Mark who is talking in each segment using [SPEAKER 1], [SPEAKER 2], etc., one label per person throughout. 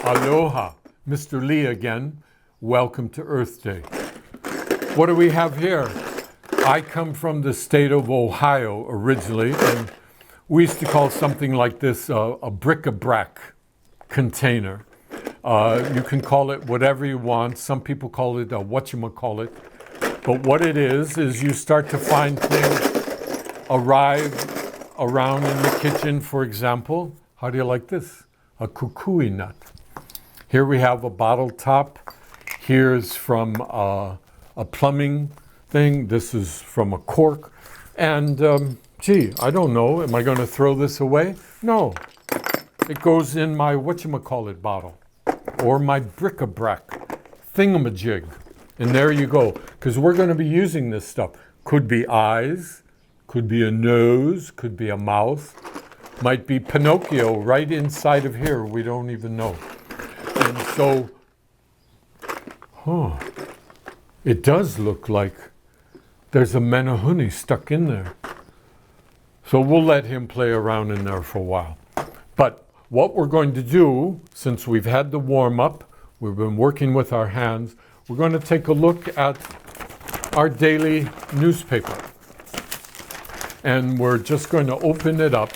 [SPEAKER 1] Aloha, Mr. Lee again. Welcome to Earth Day. What do we have here? I come from the state of Ohio originally, and we used to call something like this a bric-a-brac container. You can call it whatever you want. Some people call it a whatchamacallit. But what it is you start to find things arrive around in the kitchen, for example. How do you like this? A kukui nut. Here we have a bottle top. Here's from a plumbing thing. This is from a cork. And gee, I don't know. Am I going to throw this away? No. It goes in my whatchamacallit bottle or my bric-a-brac thingamajig. And there you go. Because we're going to be using this stuff. Could be eyes, could be a nose, could be a mouth. Might be Pinocchio right inside of here. We don't even know. And so, it does look like there's a menehune stuck in there. So we'll let him play around in there for a while. But what we're going to do, since we've had the warm-up, we've been working with our hands, we're going to take a look at our daily newspaper. And we're just going to open it up.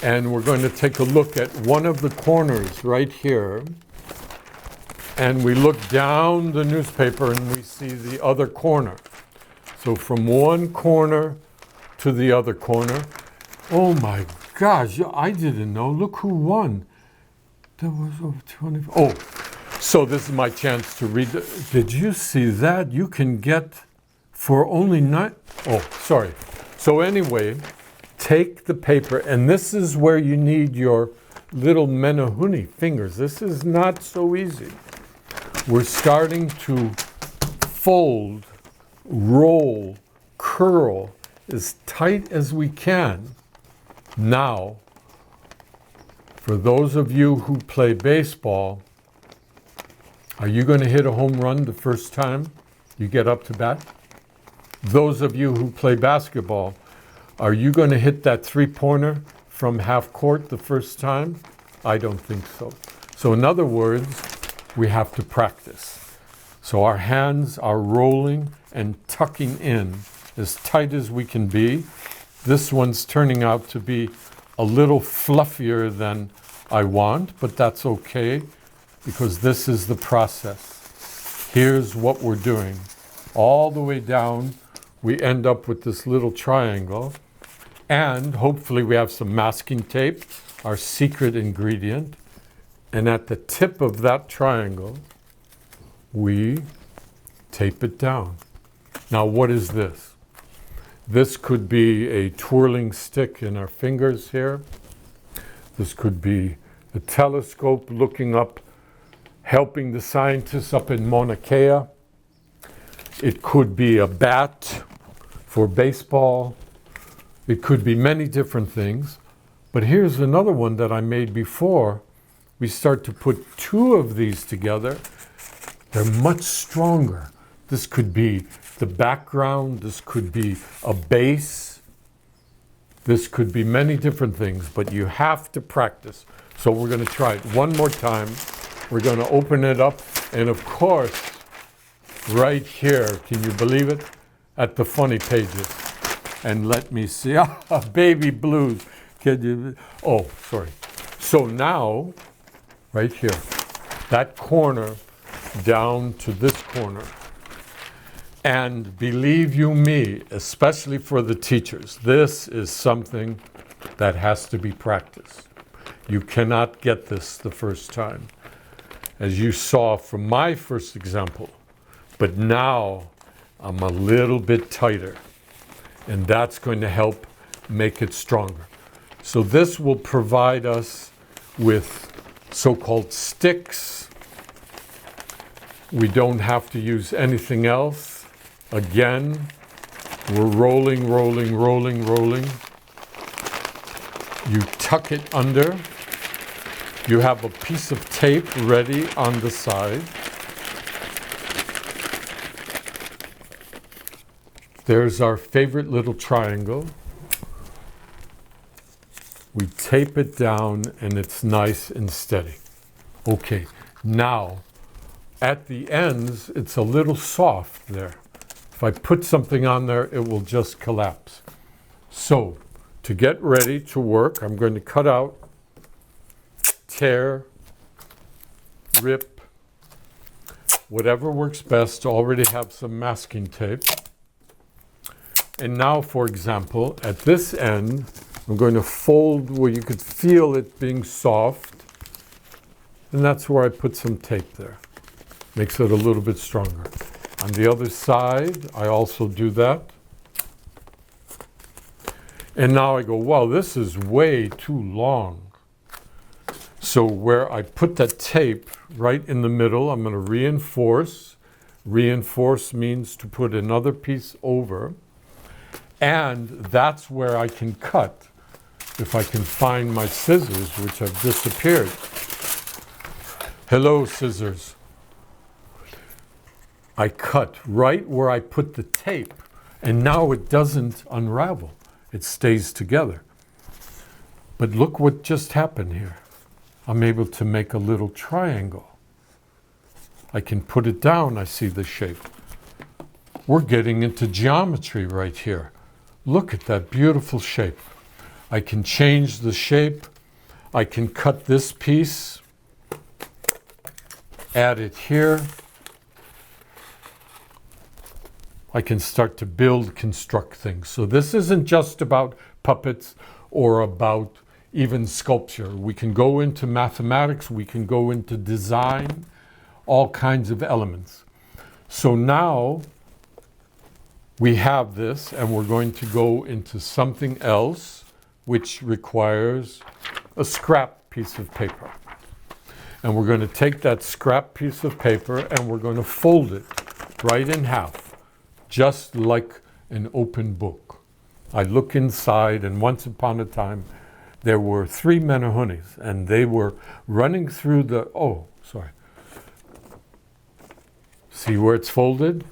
[SPEAKER 1] And we're going to take a look at one of the corners right here. And we look down the newspaper and we see the other corner. So from one corner to the other corner. Oh my gosh, I didn't know. Look who won. There was over 20. Oh, so this is my chance to read. Did you see that? You can get for only nine. Oh, sorry. So anyway, take the paper, and this is where you need your little menehune fingers. This is not so easy. We're starting to fold, roll, curl as tight as we can. Now, for those of you who play baseball, are you going to hit a home run the first time you get up to bat? Those of you who play basketball, are you going to hit that three-pointer from half court the first time? I don't think so. So in other words, we have to practice. So our hands are rolling and tucking in as tight as we can be. This one's turning out to be a little fluffier than I want, but that's okay because this is the process. Here's what we're doing. All the way down, we end up with this little triangle. And hopefully we have some masking tape, our secret ingredient. And at the tip of that triangle, we tape it down. Now, what is this? This could be a twirling stick in our fingers here. This could be a telescope looking up, helping the scientists up in Mauna Kea. It could be a bat for baseball. It could be many different things. But here's another one that I made before. We start to put two of these together. They're much stronger. This could be the background. This could be a base. This could be many different things, but you have to practice. So we're going to try it one more time. We're going to open it up. And of course, right here, can you believe it? At the funny pages. And let me see. Baby blues. Can you? Oh, sorry. So now, right here, that corner down to this corner. And believe you me, especially for the teachers, this is something that has to be practiced. You cannot get this the first time. As you saw from my first example. But now I'm a little bit tighter. And that's going to help make it stronger. So this will provide us with so-called sticks. We don't have to use anything else. Again, we're rolling, rolling, rolling, rolling. You tuck it under. You have a piece of tape ready on the side. There's our favorite little triangle. We tape it down and it's nice and steady. Okay, now at the ends, it's a little soft there. If I put something on there, it will just collapse. So, to get ready to work, I'm going to cut out, tear, rip, whatever works best. Already have some masking tape. And now, for example, at this end, I'm going to fold where you could feel it being soft. And that's where I put some tape there. Makes it a little bit stronger. On the other side, I also do that. And now I go, wow, this is way too long. So where I put that tape right in the middle, I'm going to reinforce. Reinforce means to put another piece over. And that's where I can cut. If I can find my scissors, which have disappeared. Hello, scissors. I cut right where I put the tape. And now it doesn't unravel. It stays together. But look what just happened here. I'm able to make a little triangle. I can put it down, I see the shape. We're getting into geometry right here. Look at that beautiful shape. I can change the shape. I can cut this piece, add it here. I can start to build, construct things. So this isn't just about puppets or about even sculpture. We can go into mathematics, we can go into design, all kinds of elements. So now we have this, and we're going to go into something else, which requires a scrap piece of paper. And we're going to take that scrap piece of paper and we're going to fold it right in half. Just like an open book. I look inside, and once upon a time, there were 3 menahunis, and they were running through the, see where it's folded?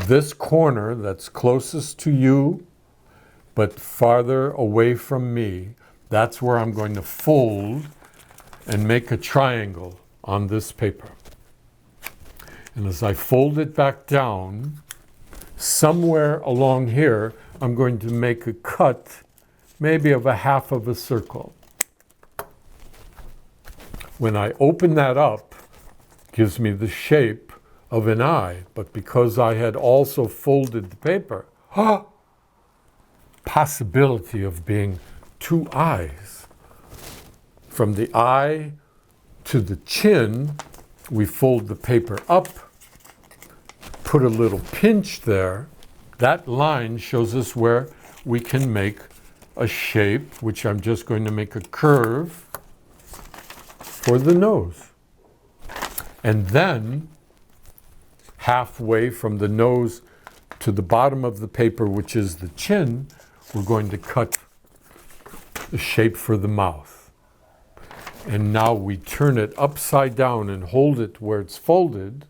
[SPEAKER 1] This corner that's closest to you, but farther away from me, that's where I'm going to fold and make a triangle on this paper. And as I fold it back down, somewhere along here, I'm going to make a cut, maybe of a half of a circle. When I open that up, it gives me the shape of an eye. But because I had also folded the paper, possibility of being 2 eyes. From the eye to the chin, we fold the paper up, put a little pinch there. That line shows us where we can make a shape, which I'm just going to make a curve for the nose. And then halfway from the nose to the bottom of the paper, which is the chin, we're going to cut the shape for the mouth. And now we turn it upside down and hold it where it's folded.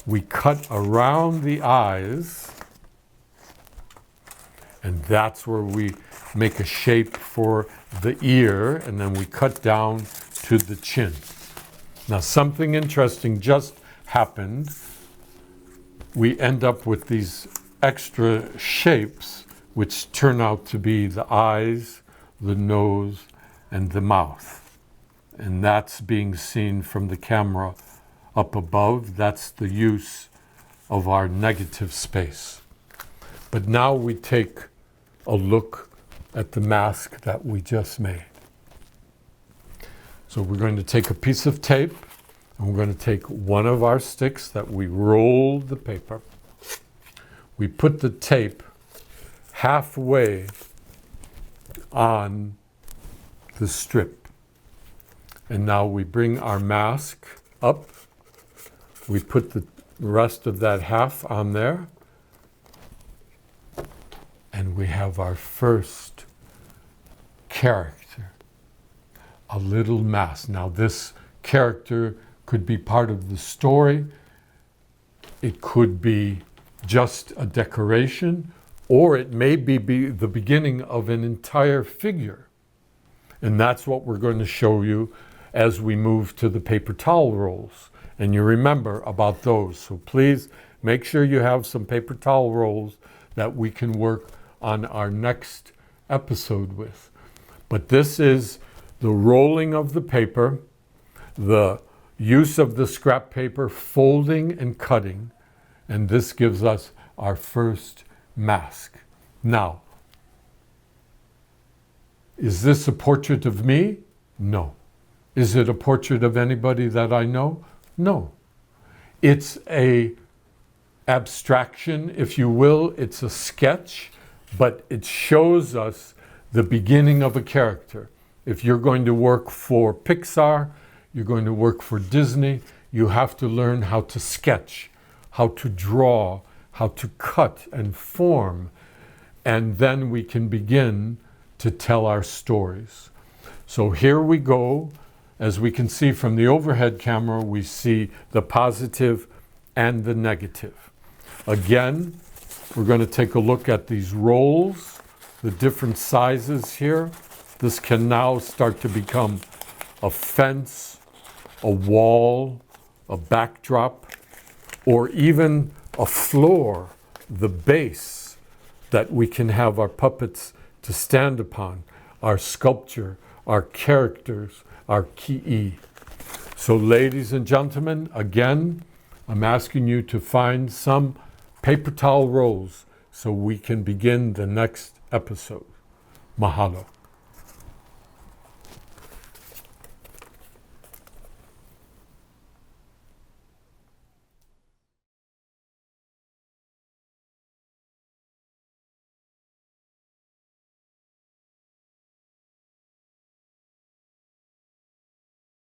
[SPEAKER 1] We cut around the eyes, and that's where we make a shape for the ear, and then we cut down to the chin. Now, something interesting just happened. We end up with these extra shapes, which turn out to be the eyes, the nose, and the mouth. And that's being seen from the camera up above. That's the use of our negative space. But now we take a look at the mask that we just made. So we're going to take a piece of tape, and we're going to take one of our sticks that we rolled the paper. We put the tape halfway on the strip. And now we bring our mask up. We put the rest of that half on there. And we have our first character, a little mask. Now this character could be part of the story. It could be just a decoration, or it may be the beginning of an entire figure. And that's what we're going to show you as we move to the paper towel rolls. And you remember about those. So please make sure you have some paper towel rolls that we can work on our next episode with. But this is the rolling of the paper, the use of the scrap paper, folding and cutting, and this gives us our first mask. Now, is this a portrait of me? No. Is it a portrait of anybody that I know? No. It's a abstraction, if you will. It's a sketch, but it shows us the beginning of a character. If you're going to work for Pixar, you're going to work for Disney, you have to learn how to sketch, how to draw, how to cut and form, and then we can begin to tell our stories. So here we go. As we can see from the overhead camera, we see the positive and the negative. Again, we're going to take a look at these rolls, the different sizes here. This can now start to become a fence, a wall, a backdrop, or even a floor, the base that we can have our puppets to stand upon, our sculpture, our characters, our ki'i. So ladies and gentlemen, again, I'm asking you to find some paper towel rolls so we can begin the next episode. Mahalo.